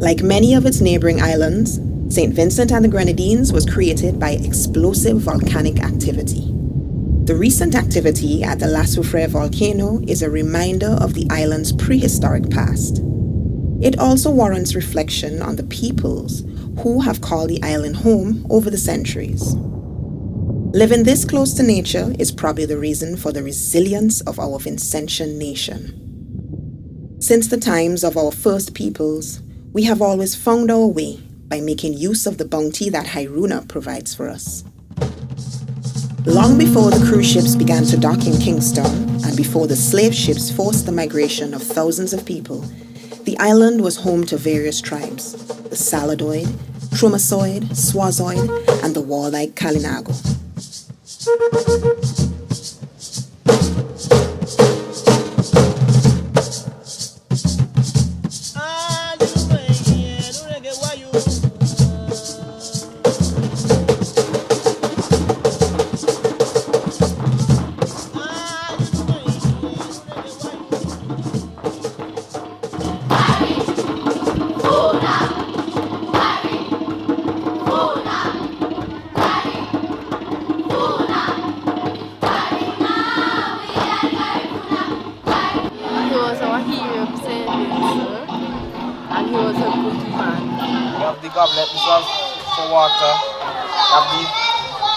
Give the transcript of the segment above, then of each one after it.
Like many of its neighboring islands, St. Vincent and the Grenadines was created by explosive volcanic activity. The recent activity at the La Soufrière volcano is a reminder of the island's prehistoric past. It also warrants reflection on the peoples who have called the island home over the centuries. Living this close to nature is probably the reason for the resilience of our Vincentian nation. Since the times of our first peoples, we have always found our way by making use of the bounty that Hairuna provides for us. Long before the cruise ships began to dock in Kingston, and before the slave ships forced the migration of thousands of people, the island was home to various tribes: the Saladoid, Tromasoid, Swazoid, and the warlike Kalinargo.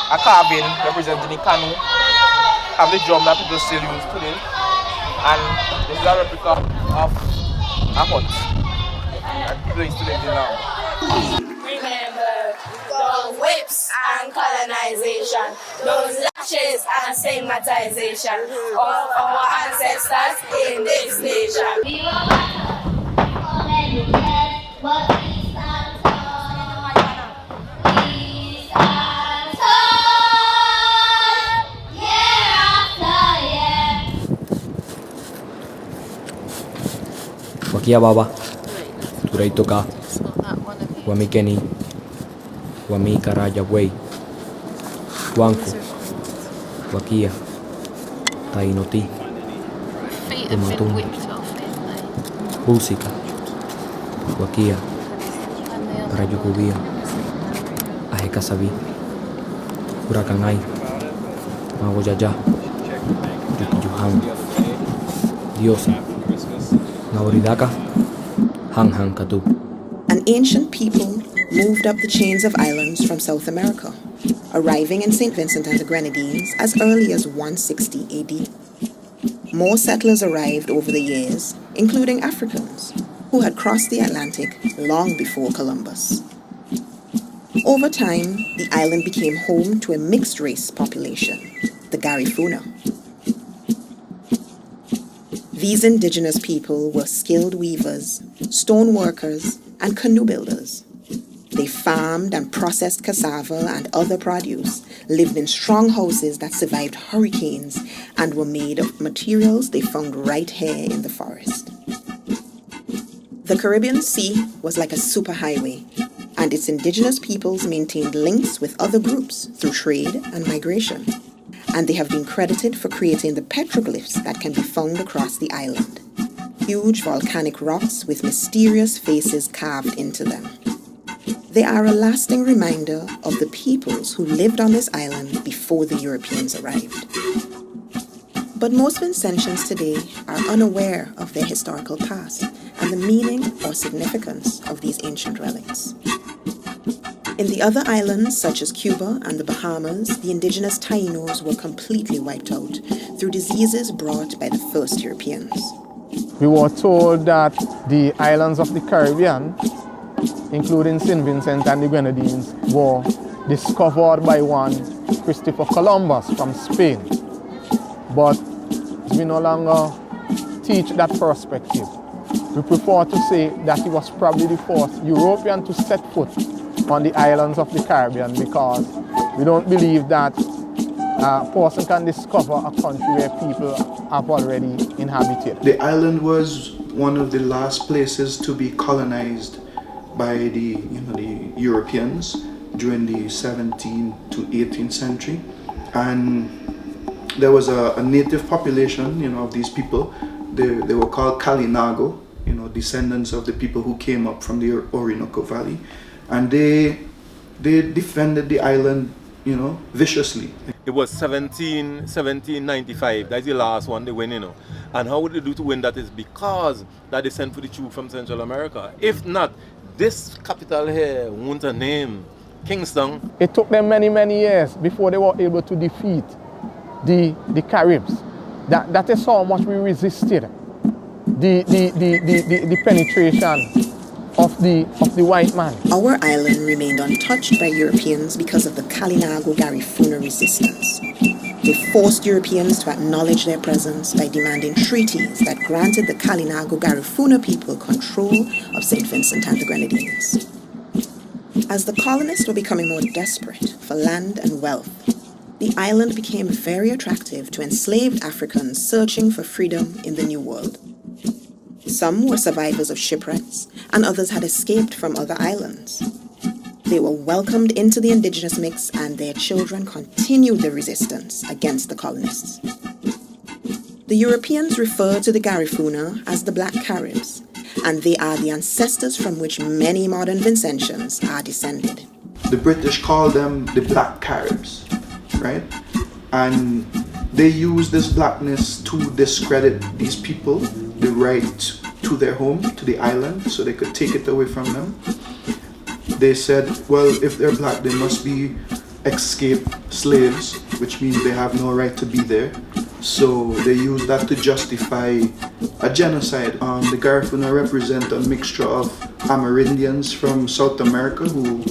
A cabin representing the canoe, have the drum that people still use today, and this is a replica of a hut, and people used to live there now. Remember those whips and colonization, those lashes and stigmatization of our ancestors in this nation. Wakia baba, turai toka, wamikeni, wamikaraja wei, wanku, wakia, tainoti, umatum, pulsika, wakia, rajukubia, ahekasavi, hurakangai, magojaja, yukijuhang, diosa. An ancient people moved up the chains of islands from South America, arriving in St. Vincent and the Grenadines as early as 160 AD. More settlers arrived over the years, including Africans, who had crossed the Atlantic long before Columbus. Over time, the island became home to a mixed-race population, the Garifuna. These indigenous people were skilled weavers, stone workers, and canoe builders. They farmed and processed cassava and other produce, lived in strong houses that survived hurricanes, and were made of materials they found right here in the forest. The Caribbean Sea was like a superhighway, and its indigenous peoples maintained links with other groups through trade and migration. And they have been credited for creating the petroglyphs that can be found across the island. Huge volcanic rocks with mysterious faces carved into them. They are a lasting reminder of the peoples who lived on this island before the Europeans arrived. But most Vincentians today are unaware of their historical past and the meaning or significance of these ancient relics. In the other islands, such as Cuba and the Bahamas, the indigenous Tainos were completely wiped out through diseases brought by the first Europeans. We were told that the islands of the Caribbean, including St. Vincent and the Grenadines, were discovered by one Christopher Columbus from Spain. But we no longer teach that perspective. We prefer to say that he was probably the first European to set foot on the islands of the Caribbean, because we don't believe that a person can discover a country where people have already inhabited. The island was one of the last places to be colonized by the Europeans during the 17th to 18th century, and there was a native population, of these people. They were called Kalinargo, descendants of the people who came up from the Orinoco Valley, and they defended the island, viciously. It was 1795. That's the last one they win, And how would they do to win that is because that they sent for the troops from Central America. If not, this capital here won't a name, Kingston. It took them many, many years before they were able to defeat the Caribs. That is how much we resisted the penetration of the white man. Our island remained untouched by Europeans because of the Kalinargo Garifuna resistance. They forced Europeans to acknowledge their presence by demanding treaties that granted the Kalinargo Garifuna people control of St. Vincent and the Grenadines. As the colonists were becoming more desperate for land and wealth, the island became very attractive to enslaved Africans searching for freedom in the New World. Some were survivors of shipwrecks, and others had escaped from other islands. They were welcomed into the indigenous mix, and their children continued the resistance against the colonists. The Europeans refer to the Garifuna as the Black Caribs, and they are the ancestors from which many modern Vincentians are descended. The British call them the Black Caribs, right? And they use this blackness to discredit these people, the right to their home, to the island, so they could take it away from them. They said, well, if they're black, they must be escaped slaves, which means they have no right to be there. So they use that to justify a genocide. The Garifuna represent a mixture of Amerindians from South America who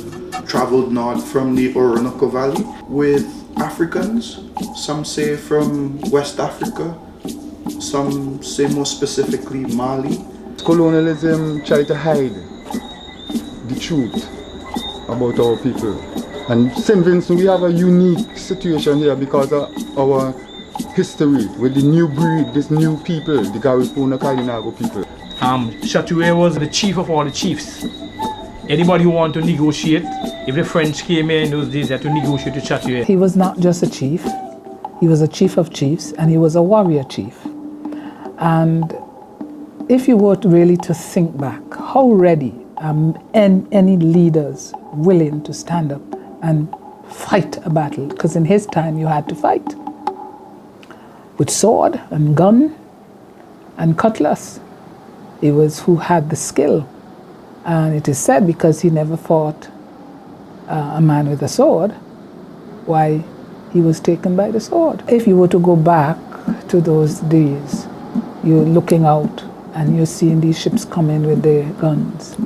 traveled north from the Orinoco Valley with Africans, some say from West Africa, some say more specifically Mali. Colonialism tried to hide the truth about our people. And St. Vincent, we have a unique situation here because of our history with the new breed, this new people, the Garifuna Kalinargo people. Chatouet was the chief of all the chiefs. Anybody who wanted to negotiate, if the French came here in those days, they had to negotiate with Chatouet. He was not just a chief, he was a chief of chiefs, and he was a warrior chief. And if you were really to think back, how ready any leaders willing to stand up and fight a battle? Because in his time you had to fight with sword and gun and cutlass. It was who had the skill. And it is said because he never fought a man with a sword, why he was taken by the sword. If you were to go back to those days, you're looking out and you're seeing these ships coming with their guns.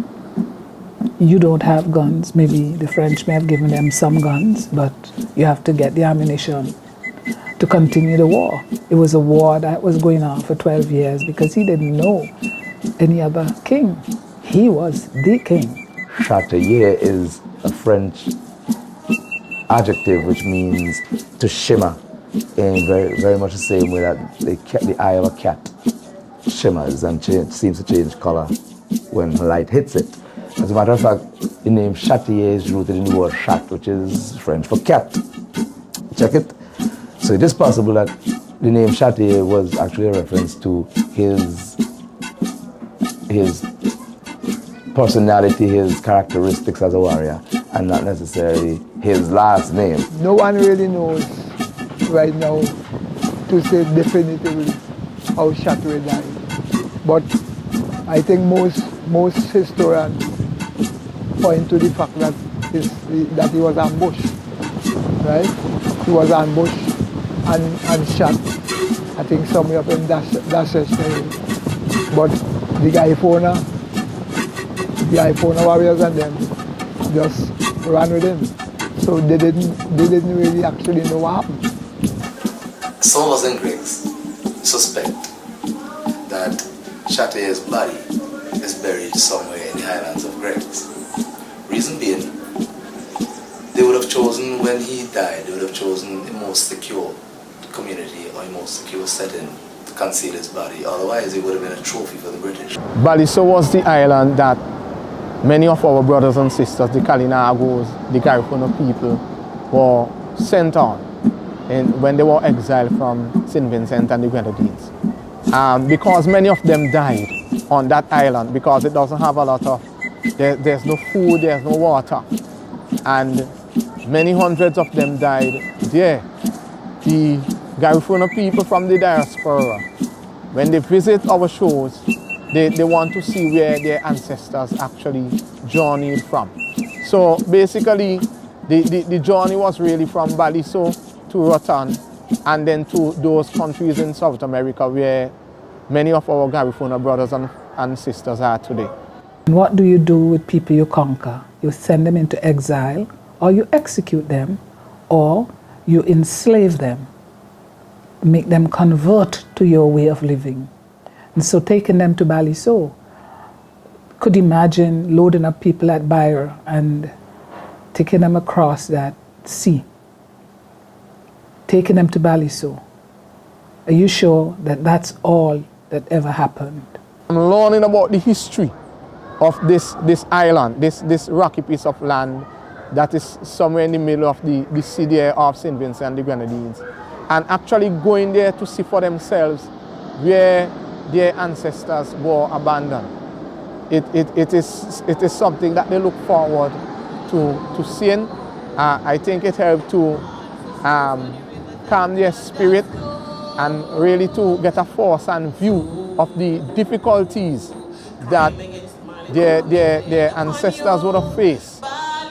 You don't have guns. Maybe the French may have given them some guns, but you have to get the ammunition to continue the war. It was a war that was going on for 12 years because he didn't know any other king. He was the king. Chatouet is a French adjective which means to shimmer, in very much the same way that the eye of a cat shimmers and seems to change color when light hits it. As a matter of fact, the name Chatouet is rooted in the word chat, which is French for cat. Check it. So it is possible that the name Chatouet was actually a reference to his personality, his characteristics as a warrior, and not necessarily his last name. No one really knows right now to say definitively how Chatouet died. But I think most historians point to the fact that he was ambushed, right? He was ambushed and shot, I think somewhere up in Daseshire. But the Garifuna warriors and them just ran with him. So they didn't really actually know what happened. Some of us in Greeks suspect that Chatouet's body is buried somewhere in the highlands of Greeks. Reason being, they would have chosen, when he died, they would have chosen the most secure community or the most secure setting to conceal his body. Otherwise, it would have been a trophy for the British. Baliso was the island that many of our brothers and sisters, the Kalinargos, the Garifuna people, were sent on when they were exiled from St. Vincent and the Grenadines. Because many of them died on that island because it doesn't have a lot of, there's no food, there's no water. And many hundreds of them died there. The Garifuna people from the diaspora, when they visit our shows, they want to see where their ancestors actually journeyed from. So basically, the journey was really from Baliso to Rotan and then to those countries in South America where many of our Garifuna brothers and sisters are today. What do you do with people you conquer? You send them into exile, or you execute them, or you enslave them, make them convert to your way of living. And so taking them to Baliso, could imagine loading up people at Byre and taking them across that sea, taking them to Baliso. Are you sure that that's all that ever happened? I'm learning about the history of this island, this rocky piece of land that is somewhere in the middle of the city of St. Vincent and the Grenadines, and actually going there to see for themselves where their ancestors were abandoned. It is something that they look forward to seeing. I think it helped to calm their spirit and really to get a force and view of the difficulties that their ancestors would have faced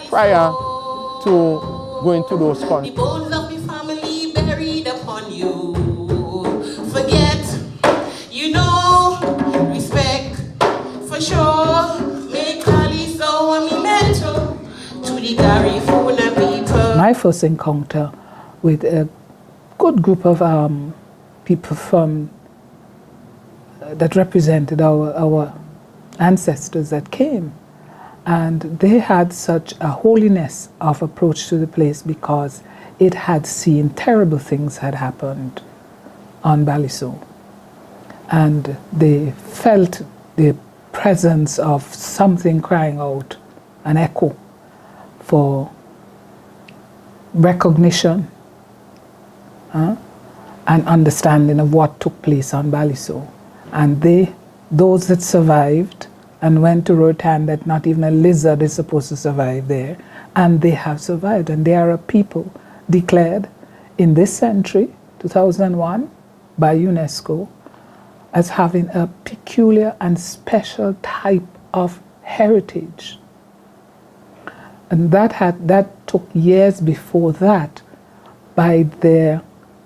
prior to going to those countries. The bones of the family buried upon you. Forget, you know, respect for sure. Make Aliso a memento to the Garifuna people. My first encounter with a good group of people from that represented our ancestors that came, and they had such a holiness of approach to the place because it had seen terrible things had happened on Baliso, and they felt the presence of something crying out, an echo for recognition and understanding of what took place on Baliso. And those that survived and went to Rotan, that not even a lizard is supposed to survive there, and they have survived, and they are a people declared in this century, 2001, by UNESCO, as having a peculiar and special type of heritage. And that took years before that by their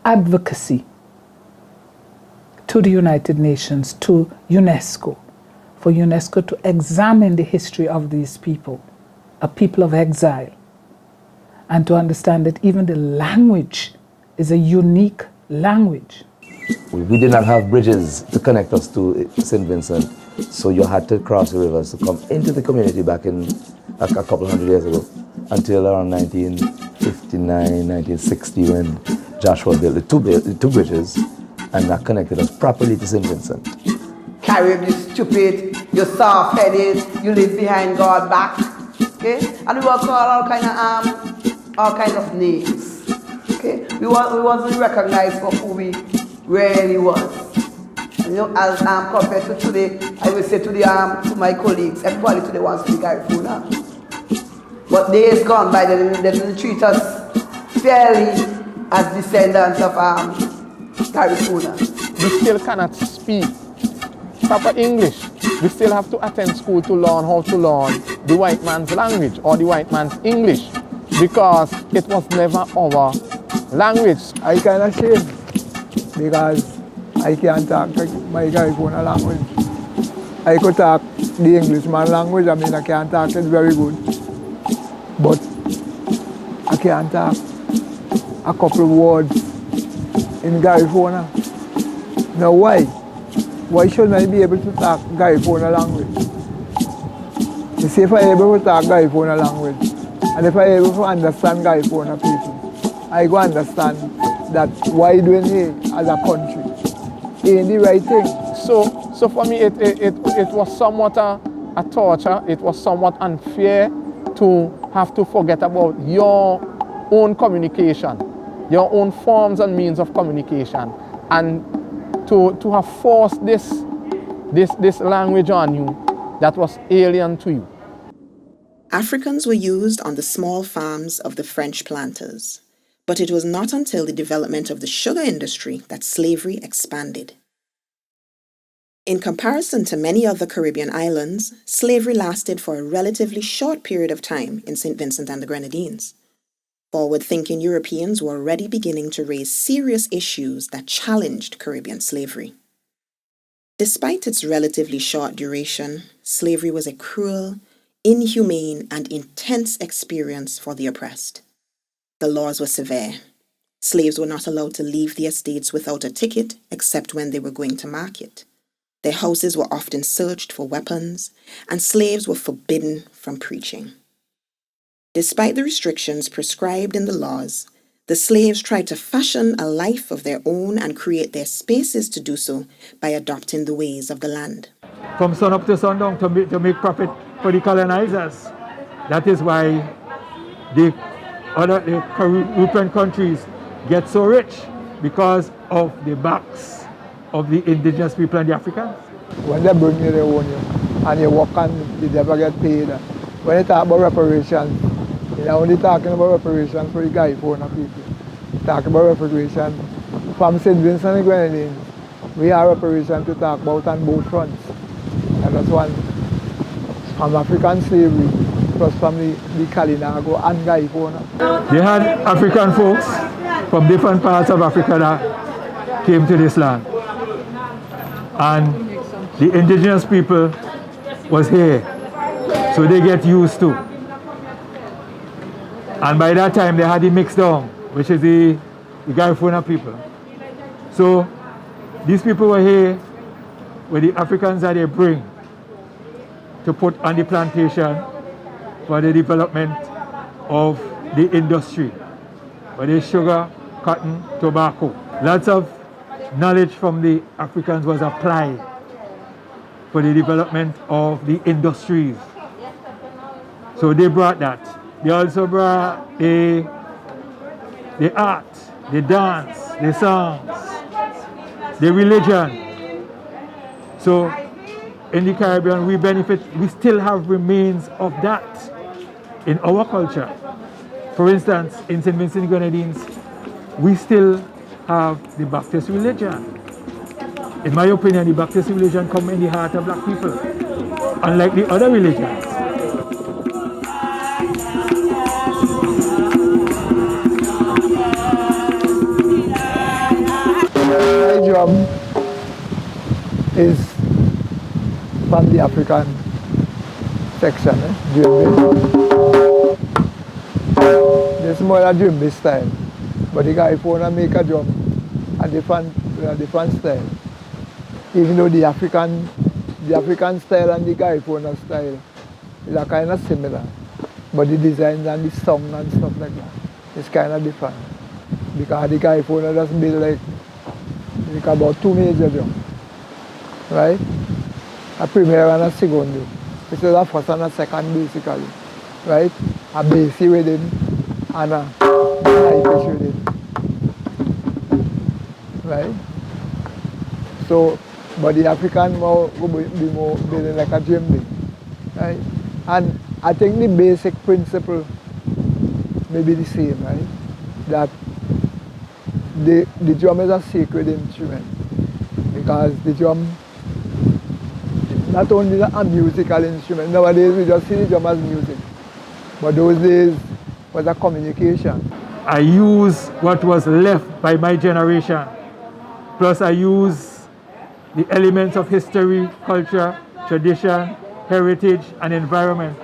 advocacy to the United Nations, to UNESCO, for UNESCO to examine the history of these people, a people of exile, and to understand that even the language is a unique language. We did not have bridges to connect us to St. Vincent, so you had to cross the rivers to come into the community back in a couple hundred years ago, until around 1959, 1960, when Joshua built the two bridges, and that connected us properly to St. Vincent. Carib, you stupid, you soft-headed, you live behind God's back, okay? And we were called all kind of names, okay? We wasn't recognized for who we really was. And, you know, as compared to today, I will say to my colleagues, everybody today wants to be Garifuna. But days gone by, they didn't treat us fairly as descendants of Garifuna. We still cannot speak proper English. We still have to attend school to learn how to learn the white man's language or the white man's English, because it was never our language. I kind of shame because I can't talk my Garifuna language. I could talk the Englishman language, I mean I can't talk it very good, but I can't talk a couple of words in Garifuna. Now why? Why shouldn't I be able to talk Garifuna language? You see, if I'm able to talk Garifuna language, and if I'm able to understand Garifuna people, I go understand that why doing here as a country ain't the right thing. So for me, it was somewhat a torture. It was somewhat unfair to have to forget about your own communication, your own forms and means of communication, and to have forced this this language on you that was alien to you. Africans were used on the small farms of the French planters, but it was not until the development of the sugar industry that slavery expanded. In comparison to many other Caribbean islands, slavery lasted for a relatively short period of time in St. Vincent and the Grenadines. Forward-thinking Europeans were already beginning to raise serious issues that challenged Caribbean slavery. Despite its relatively short duration, slavery was a cruel, inhumane, and intense experience for the oppressed. The laws were severe. Slaves were not allowed to leave the estates without a ticket except when they were going to market. Their houses were often searched for weapons, and slaves were forbidden from preaching. Despite the restrictions prescribed in the laws, the slaves tried to fashion a life of their own and create their spaces to do so by adopting the ways of the land. From sun up to sundown to make profit for the colonizers. That is why the Caribbean countries get so rich, because of the backs of the indigenous people and the Africans. When they bring you, they own you, and you work and you never get paid. When they talk about reparations, you're only talking about reparations for the Garifuna people. Talk about reparations from St. Vincent and Grenadines. We have reparations to talk about on both fronts. And that's one from African slavery, plus from the Kalinargo and Garifuna. They had African folks from different parts of Africa that came to this land. And the indigenous people was here, so they get used to. And by that time they had the mixed down, which is the Garifuna people. So these people were here with the Africans that they bring to put on the plantation for the development of the industry, for the sugar, cotton, tobacco. Lots of knowledge from the Africans was applied for the development of the industries. So they brought that. They also brought the art, the dance, the songs, the religion. So in the Caribbean we benefit, we still have remains of that in our culture. For instance, in St. Vincent and Grenadines, we still have the Baptist religion. In my opinion, the Baptist religion comes in the heart of black people, unlike the other religions. My job is from the African section, This is more a djembe style, but the Garifuna make a drum a different style. Even though the African style and the Garifuna style is a kind of similar, but the designs and the sound and stuff like that is kind of different. Because the Garifuna just build like about two major drums, right? A premier and a second. This is a first and a second basically, right? A bassy rhythm and a high pitch rhythm, right? So, but the African will be more building like a djembe, right? And I think the basic principle may be the same, right? That the drum is a sacred instrument, because the drum not only a musical instrument. Nowadays we just see the drum as music, but those days was a communication. I use what was left by my generation, plus I use the elements of history, culture, tradition, heritage, and environment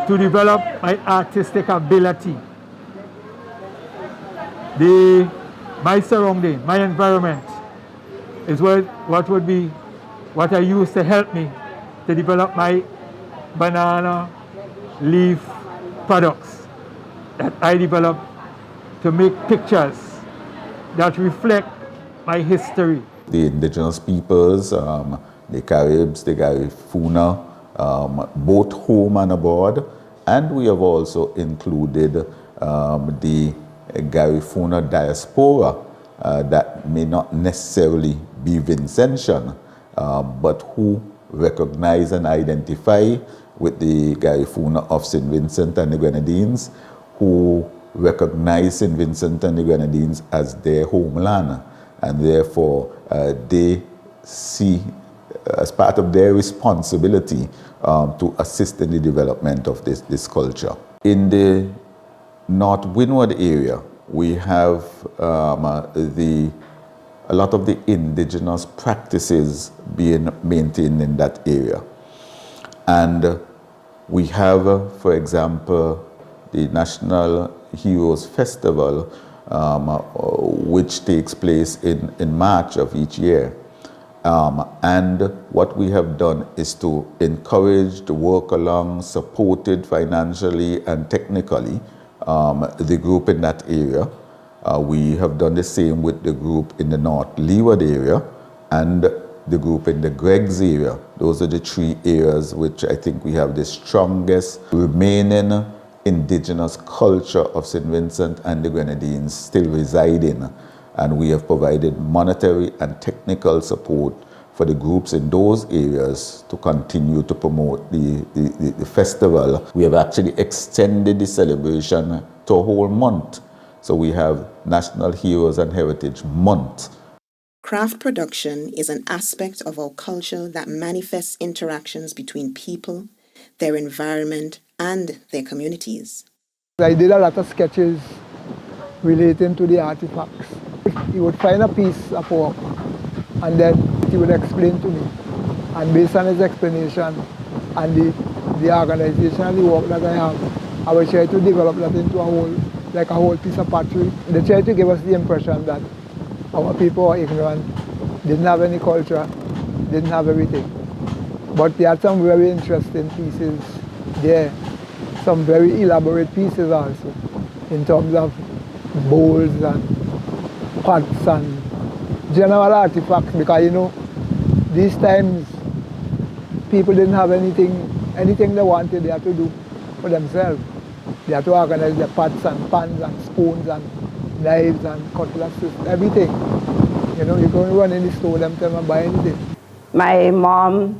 to develop my artistic ability. My surrounding, my environment is what I use to help me to develop my banana leaf products that I develop to make pictures that reflect my history. The indigenous peoples, the Caribs, the Garifuna, both home and abroad, and we have also included the Garifuna diaspora that may not necessarily be Vincentian, but who recognize and identify with the Garifuna of St. Vincent and the Grenadines, who recognize St. Vincent and the Grenadines as their homeland, and therefore they see as part of their responsibility to assist in the development of this culture. In the North Windward area, we have a lot of the indigenous practices being maintained in that area. And we have, for example, the National Heroes Festival, which takes place in March of each year. And what we have done is to encourage, to work along, supported financially and technically the group in that area. We have done the same with the group in the North Leeward area and the group in the Greggs area. Those are the three areas which I think we have the strongest remaining indigenous culture of St. Vincent and the Grenadines still residing. And we have provided monetary and technical support for the groups in those areas to continue to promote the festival. We have actually extended the celebration to a whole month. So we have National Heroes and Heritage Month. Craft production is an aspect of our culture that manifests interactions between people, their environment, and their communities. I did a lot of sketches relating to the artifacts. He would find a piece of work and then he would explain to me. And based on his explanation and the organization and the work that I have, I would try to develop that into a whole piece of pottery. They tried to give us the impression that our people were ignorant, didn't have any culture, didn't have everything. But they had some very interesting pieces there, some very elaborate pieces also, in terms of bowls and pots and general artifacts, because you know, these times people didn't have anything they wanted, they had to do for themselves. They had to organize their pots and pans and spoons and knives and cutlasses, everything. You know, you can't run in the store them time and buy anything. My mom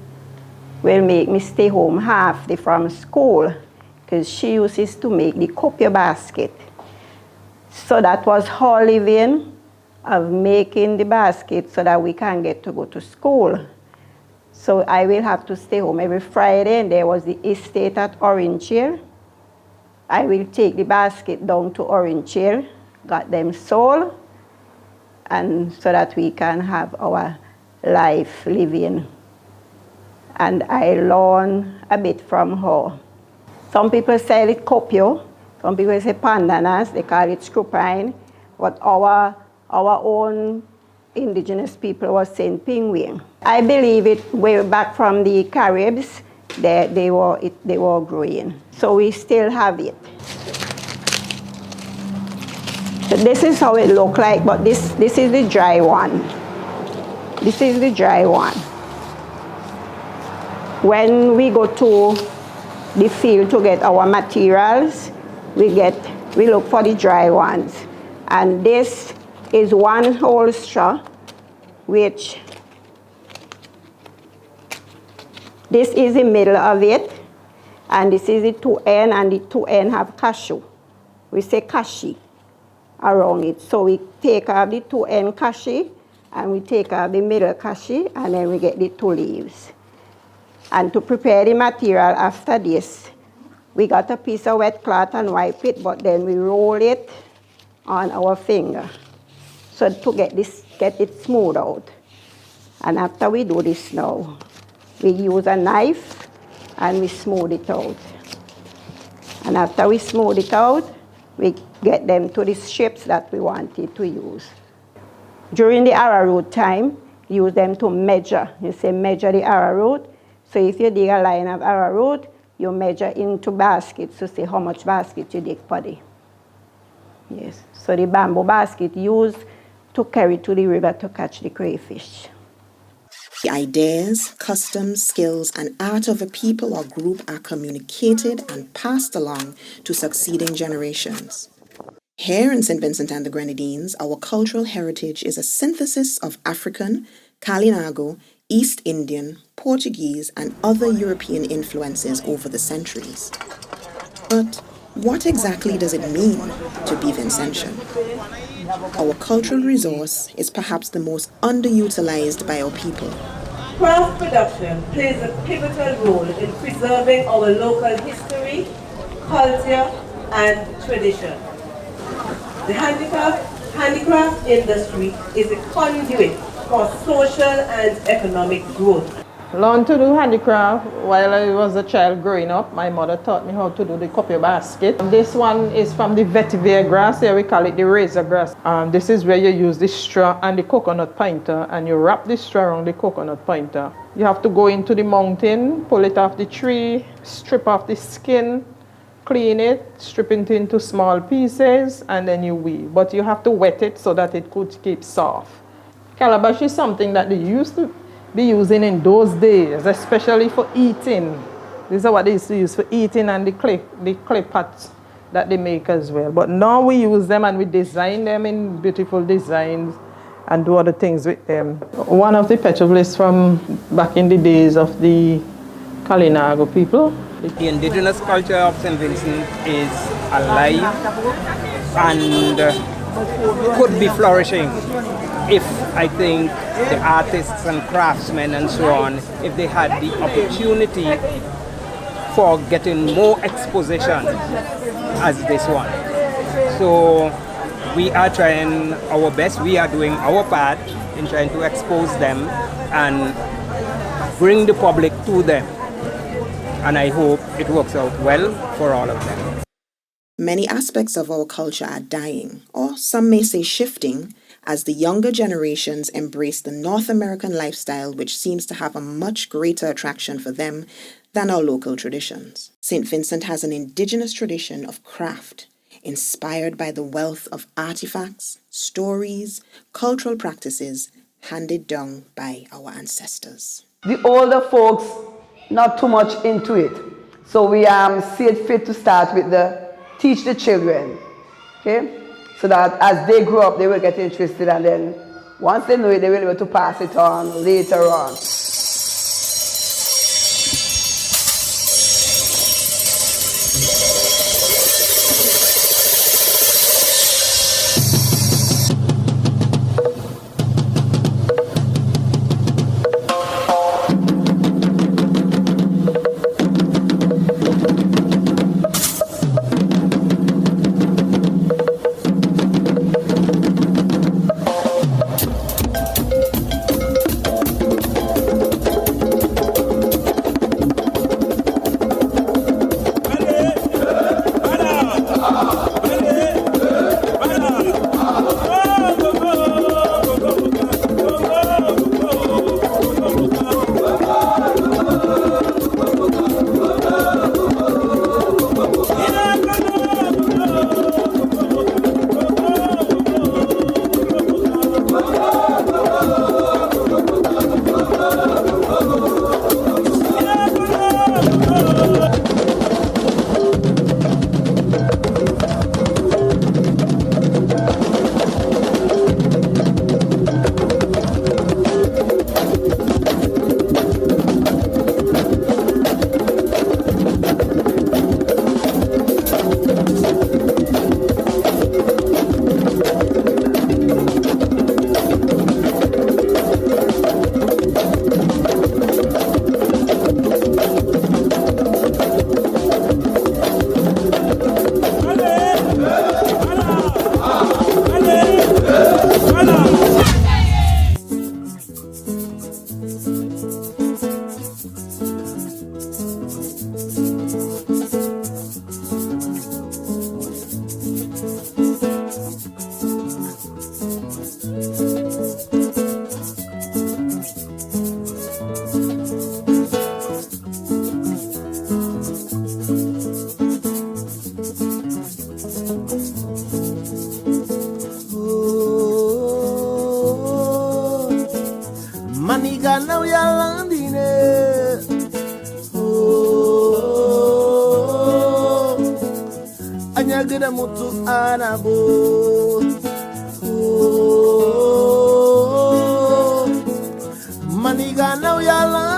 will make me stay home half day from school because she uses to make the copia basket. So that was her living of making the basket so that we can get to go to school. So I will have to stay home every Friday, and there was the estate at Orange Hill. I will take the basket down to Orange Hill, got them sold, and so that we can have our life living. And I learn a bit from her. Some people sell it copio, some people say pandanas, they call it screw pine, but our own indigenous people was saying penguin. I believe it way back from the Caribs, they were growing. So we still have it. So this is how it look like, but this is the dry one. This is the dry one. When we go to the field to get our materials, we look for the dry ones. And this is one whole straw, which this is the middle of it, and this is the two end, and the two end have cashew. We say kashi around it. So we take out the two end kashi, and we take out the middle kashi, and then we get the two leaves. And to prepare the material after this, we got a piece of wet cloth and wipe it, but then we roll it on our finger. So to get it smooth out. And after we do this now, we use a knife and we smooth it out. And after we smooth it out, we get them to the shapes that we wanted to use. During the arrowroot time, use them to measure. You say measure the arrowroot. So if you dig a line of arrowroot, you measure into baskets to see how much basket you dig per day. Yes. So the bamboo basket used to carry to the river to catch the crayfish. The ideas, customs, skills, and art of a people or group are communicated and passed along to succeeding generations. Here in St. Vincent and the Grenadines, our cultural heritage is a synthesis of African, Kalinargo, East Indian, Portuguese, and other European influences over the centuries. But what exactly does it mean to be Vincentian? Our cultural resource is perhaps the most underutilized by our people. Craft production plays a pivotal role in preserving our local history, culture, and tradition. The handicraft industry is a conduit for social and economic growth. Learned to do handicraft while I was a child growing up. My mother taught me how to do the copy basket. This one is from the vetiver grass. Here we call it the razor grass. This is where you use the straw and the coconut pointer, and you wrap the straw around the coconut pointer. You have to go into the mountain, pull it off the tree, strip off the skin, clean it, strip it into small pieces, and then you weave. But you have to wet it so that it could keep soft. Calabash is something that they used to be using in those days, especially for eating. These are what they used to use for eating, and the clay pots that they make as well. But now we use them and we design them in beautiful designs and do other things with them. One of the petroglyphs from back in the days of the Kalinargo people. The indigenous culture of St. Vincent is alive and could be flourishing if, I think, the artists and craftsmen and so on, if they had the opportunity for getting more exposition as this one. So we are trying our best, we are doing our part in trying to expose them and bring the public to them. And I hope it works out well for all of them. Many aspects of our culture are dying, or some may say shifting, as the younger generations embrace the North American lifestyle, which seems to have a much greater attraction for them than our local traditions. St. Vincent has an indigenous tradition of craft, inspired by the wealth of artifacts, stories, cultural practices handed down by our ancestors. The older folks, not too much into it. So we see it fit to start with teach the children, okay? So that as they grow up, they will get interested, and then once they know it, they will be able to pass it on later on. Gana Owia land.